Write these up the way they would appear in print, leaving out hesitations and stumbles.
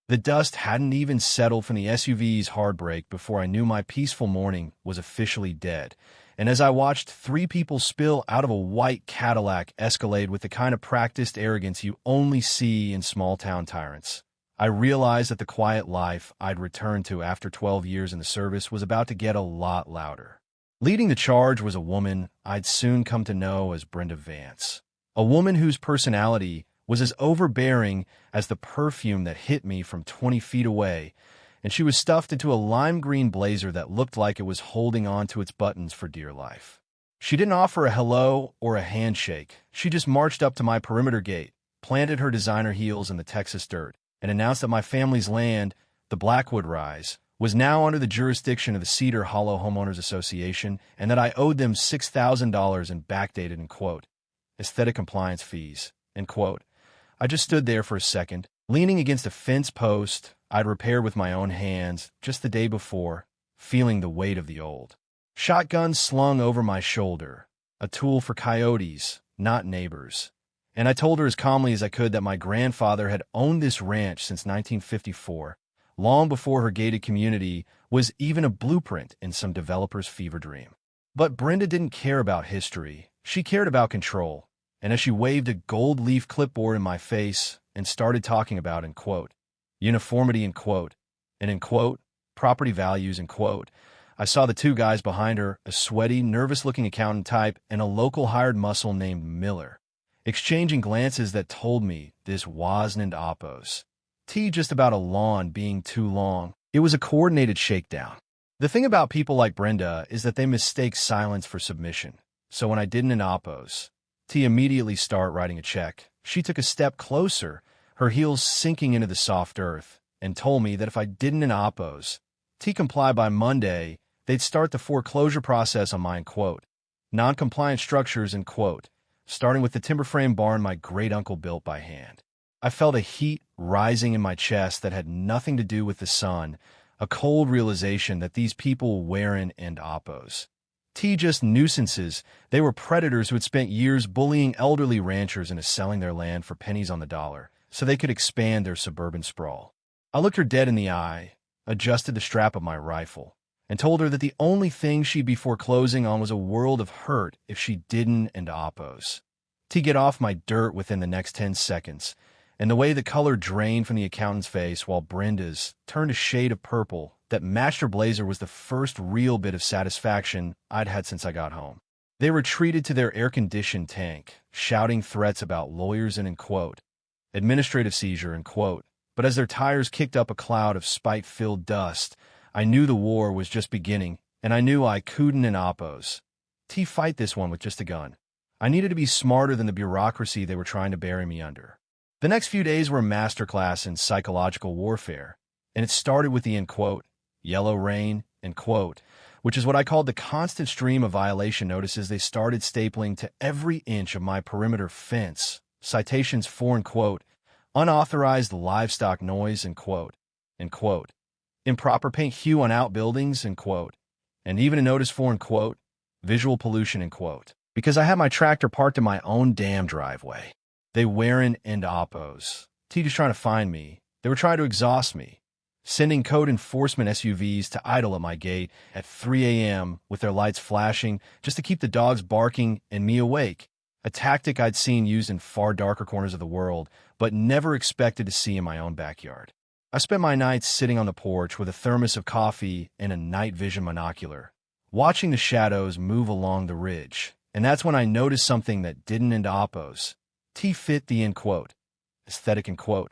The dust hadn't even settled from the SUV's hard brake before I knew my peaceful morning was officially dead. And as I watched three people spill out of a white Cadillac Escalade with the kind of practiced arrogance you only see in small-town tyrants, I realized that the quiet life I'd returned to after 12 years in the service was about to get a lot louder. Leading the charge was a woman I'd soon come to know as Brenda Vance, a woman whose personality was as overbearing as the perfume that hit me from 20 feet away, and she was stuffed into a lime green blazer that looked like it was holding on to its buttons for dear life. She didn't offer a hello or a handshake. She just marched up to my perimeter gate, planted her designer heels in the Texas dirt, and announced that my family's land, the Blackwood Rise, was now under the jurisdiction of the Cedar Hollow Homeowners Association, and that I owed them $6,000 in backdated, end quote, aesthetic compliance fees, end quote. I just stood there for a second, leaning against a fence post I'd repaired with my own hands just the day before, feeling the weight of the old. Shotgun slung over my shoulder, a tool for coyotes, not neighbors. And I told her as calmly as I could that my grandfather had owned this ranch since 1954, long before her gated community was even a blueprint in some developer's fever dream. But Brenda didn't care about history. She cared about control. And as she waved a gold leaf clipboard in my face and started talking about, end quote, uniformity, end quote, and, end quote, property values, end quote, I saw the two guys behind her, a sweaty, nervous-looking accountant type and a local hired muscle named Miller, exchanging glances that told me this wasn't Oppos. Just about a lawn being too long. It was a coordinated shakedown. The thing about people like Brenda is that they mistake silence for submission. So when I didn't in Oppos, immediately start writing a check. She took a step closer, her heels sinking into the soft earth, and told me that if I didn't in Oppos, comply by Monday, they'd start the foreclosure process on my, end quote, non-compliant structures, end quote, starting with the timber frame barn my great-uncle built by hand. I felt a heat rising in my chest that had nothing to do with the sun, a cold realization that these people were wearing end Oppos. Just nuisances. They were predators who had spent years bullying elderly ranchers into selling their land for pennies on the dollar so they could expand their suburban sprawl. I looked her dead in the eye, adjusted the strap of my rifle, and told her that the only thing she'd be foreclosing on was a world of hurt if she didn't end Oppos. Get off my dirt within the next 10 seconds, and the way the color drained from the accountant's face while Brenda's turned a shade of purple that matched her blazer was the first real bit of satisfaction I'd had since I got home. They retreated to their air-conditioned tank, shouting threats about lawyers and, end quote, administrative seizure, end quote. But as their tires kicked up a cloud of spite-filled dust, I knew the war was just beginning, and I knew I couldn't in Oppos. Fight this one with just a gun. I needed to be smarter than the bureaucracy they were trying to bury me under. The next few days were a masterclass in psychological warfare, and it started with the, end quote, yellow rain, end quote, which is what I called the constant stream of violation notices they started stapling to every inch of my perimeter fence. Citations for, end quote, unauthorized livestock noise, end quote, improper paint hue on outbuildings, end quote, and even a notice for, end quote, visual pollution, end quote, because I had my tractor parked in my own damn driveway. They weren't end Oppos. just trying to find me. They were trying to exhaust me, sending code enforcement SUVs to idle at my gate at 3 a.m. with their lights flashing just to keep the dogs barking and me awake, a tactic I'd seen used in far darker corners of the world, but never expected to see in my own backyard. I spent my nights sitting on the porch with a thermos of coffee and a night vision monocular, watching the shadows move along the ridge, and that's when I noticed something that didn't end Oppos. Fit the, end quote, aesthetic, end quote,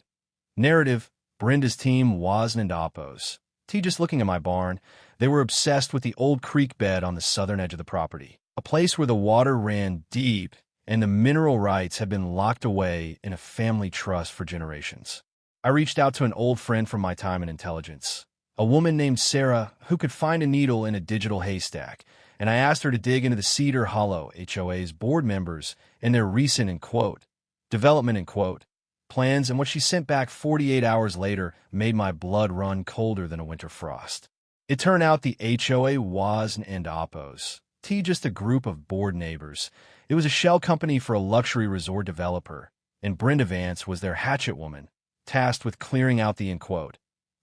narrative. Brenda's team wasn't in Oppos. Just looking at my barn, they were obsessed with the old creek bed on the southern edge of the property, a place where the water ran deep and the mineral rights had been locked away in a family trust for generations. I reached out to an old friend from my time in intelligence, a woman named Sarah who could find a needle in a digital haystack, and I asked her to dig into the Cedar Hollow HOA's board members and their recent, end quote, development, end quote, plans, and what she sent back 48 hours later made my blood run colder than a winter frost. It turned out the HOA wasn't in Oppos. Just a group of bored neighbors. It was a shell company for a luxury resort developer, and Brenda Vance was their hatchet woman, tasked with clearing out the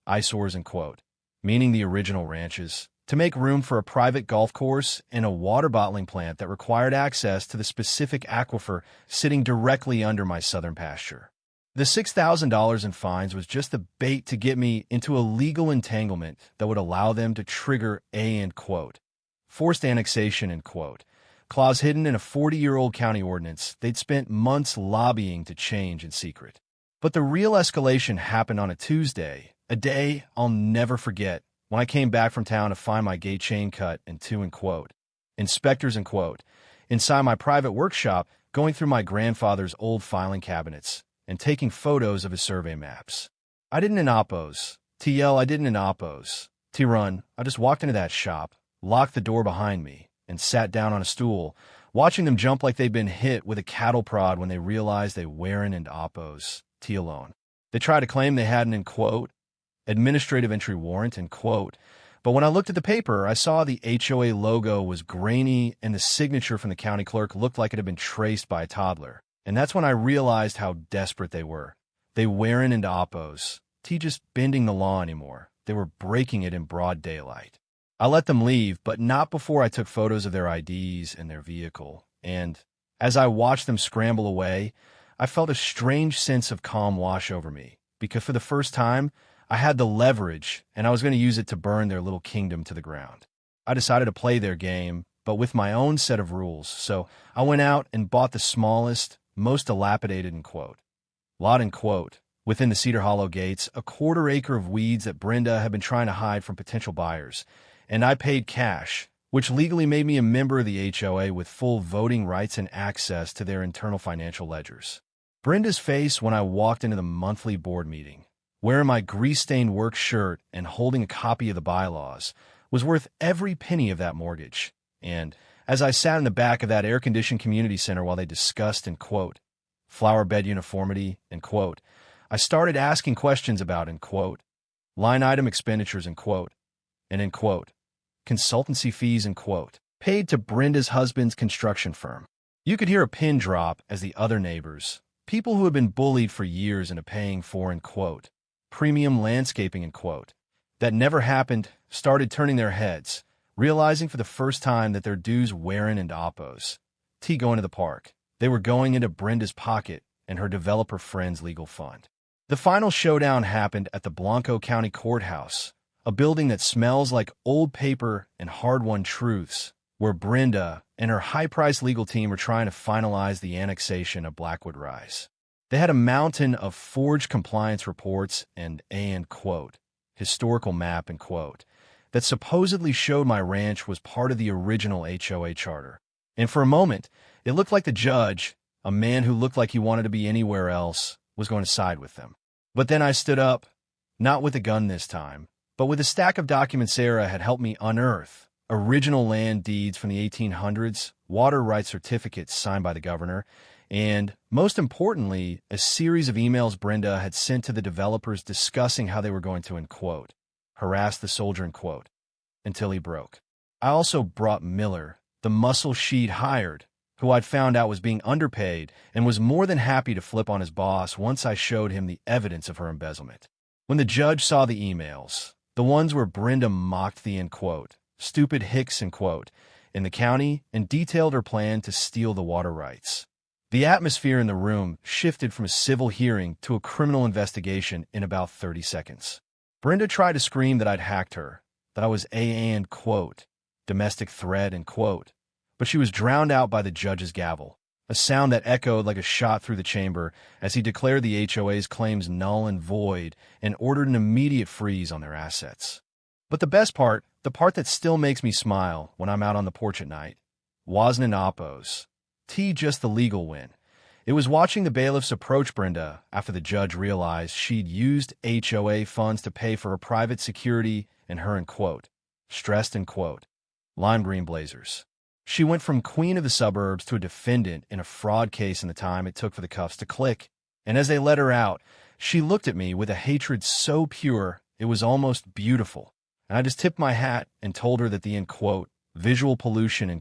eyesores, meaning the original ranches, to make room for a private golf course and a water bottling plant that required access to the specific aquifer sitting directly under my southern pasture. The $6,000 in fines was just the bait to get me into a legal entanglement that would allow them to trigger forced annexation, clause hidden in a 40-year-old county ordinance they'd spent months lobbying to change in secret. But the real escalation happened on a Tuesday, a day I'll never forget, when I came back from town to find my gate chain cut and two inspectors inside my private workshop going through my grandfather's old filing cabinets and taking photos of his survey maps. I didn't oppose. I didn't oppose. Run. I just walked into that shop, locked the door behind me, and sat down on a stool, watching them jump like they'd been hit with a cattle prod when they realized they weren't oppose. Alone. They tried to claim they had an administrative entry warrant, but when I looked at the paper, I saw the HOA logo was grainy and the signature from the county clerk looked like it had been traced by a toddler. And that's when I realized how desperate they were. They weren't oppose. Just bending the law anymore. They were breaking it in broad daylight. I let them leave, but not before I took photos of their IDs and their vehicle. And as I watched them scramble away, I felt a strange sense of calm wash over me, because for the first time, I had the leverage, and I was going to use it to burn their little kingdom to the ground. I decided to play their game, but with my own set of rules, so I went out and bought the smallest, most dilapidated lot within the Cedar Hollow gates, a quarter-acre of weeds that Brenda had been trying to hide from potential buyers, and I paid cash, which legally made me a member of the HOA with full voting rights and access to their internal financial ledgers. Brenda's face when I walked into the monthly board meeting, wearing my grease-stained work shirt and holding a copy of the bylaws, was worth every penny of that mortgage. And as I sat in the back of that air-conditioned community center while they discussed flower bed uniformity, I started asking questions about, line item expenditures, and consultancy fees, paid to Brenda's husband's construction firm. You could hear a pin drop as the other neighbors, people who had been bullied for years into paying for, premium landscaping, that never happened, started turning their heads, realizing for the first time that their dues weren't oppose. Going to the park. They were going into Brenda's pocket and her developer friend's legal fund. The final showdown happened at the Blanco County Courthouse, a building that smells like old paper and hard-won truths, where Brenda and her high-priced legal team were trying to finalize the annexation of Blackwood Rise. They had a mountain of forged compliance reports and historical map, that supposedly showed my ranch was part of the original HOA charter. And for a moment, it looked like the judge, a man who looked like he wanted to be anywhere else, was going to side with them. But then I stood up, not with a gun this time, but with a stack of documents Sarah had helped me unearth, original land deeds from the 1800s, water rights certificates signed by the governor, and, most importantly, a series of emails Brenda had sent to the developers discussing how they were going to, harass the soldier, until he broke. I also brought Miller, the muscle she'd hired, who I'd found out was being underpaid and was more than happy to flip on his boss once I showed him the evidence of her embezzlement. When the judge saw the emails, the ones where Brenda mocked the, stupid hicks, in the county and detailed her plan to steal the water rights, the atmosphere in the room shifted from a civil hearing to a criminal investigation in about 30 seconds. Brenda tried to scream that I'd hacked her, that I was domestic threat, but she was drowned out by the judge's gavel, a sound that echoed like a shot through the chamber as he declared the HOA's claims null and void and ordered an immediate freeze on their assets. But the best part, the part that still makes me smile when I'm out on the porch at night, wasn't an oppose. Just the legal win. It was watching the bailiffs approach Brenda after the judge realized she'd used HOA funds to pay for her private security and her, stressed, lime green blazers. She went from queen of the suburbs to a defendant in a fraud case in the time it took for the cuffs to click. And as they let her out, she looked at me with a hatred so pure it was almost beautiful. And I just tipped my hat and told her that the, visual pollution,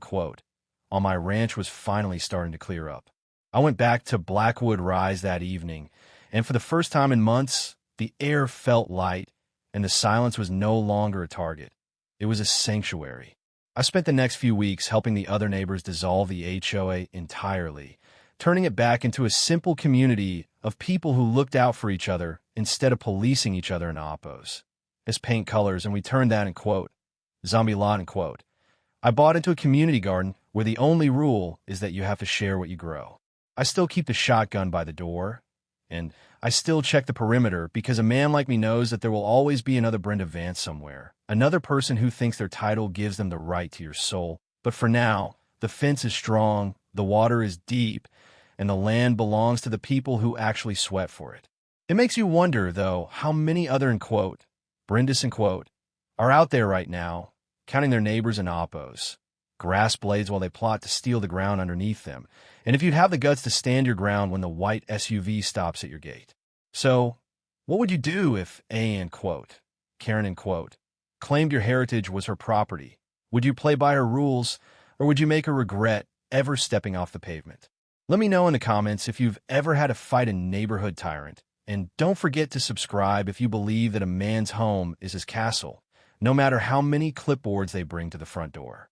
on my ranch was finally starting to clear up. I went back to Blackwood Rise that evening, And for the first time in months, the air felt light, and the silence was no longer a target. It was a sanctuary. I spent the next few weeks helping the other neighbors dissolve the HOA entirely, turning it back into a simple community of people who looked out for each other instead of policing each other in oppos. As paint colors, and we turned that in quote, zombie lot in quote. I bought into a community garden where the only rule is that you have to share what you grow. I still keep the shotgun by the door, and I still check the perimeter because a man like me knows that there will always be another Brenda Vance somewhere, another person who thinks their title gives them the right to your soul. But for now, the fence is strong, the water is deep, and the land belongs to the people who actually sweat for it. It makes you wonder, though, how many other in quote, Brendas in quote, are out there right now, counting their neighbors in oppos, grass blades while they plot to steal the ground underneath them, and if you'd have the guts to stand your ground when the white SUV stops at your gate. So, what would you do if A in quote, Karen in quote, claimed your heritage was her property? Would you play by her rules, or would you make her regret ever stepping off the pavement? Let me know in the comments if you've ever had to fight a neighborhood tyrant, and don't forget to subscribe if you believe that a man's home is his castle, no matter how many clipboards they bring to the front door.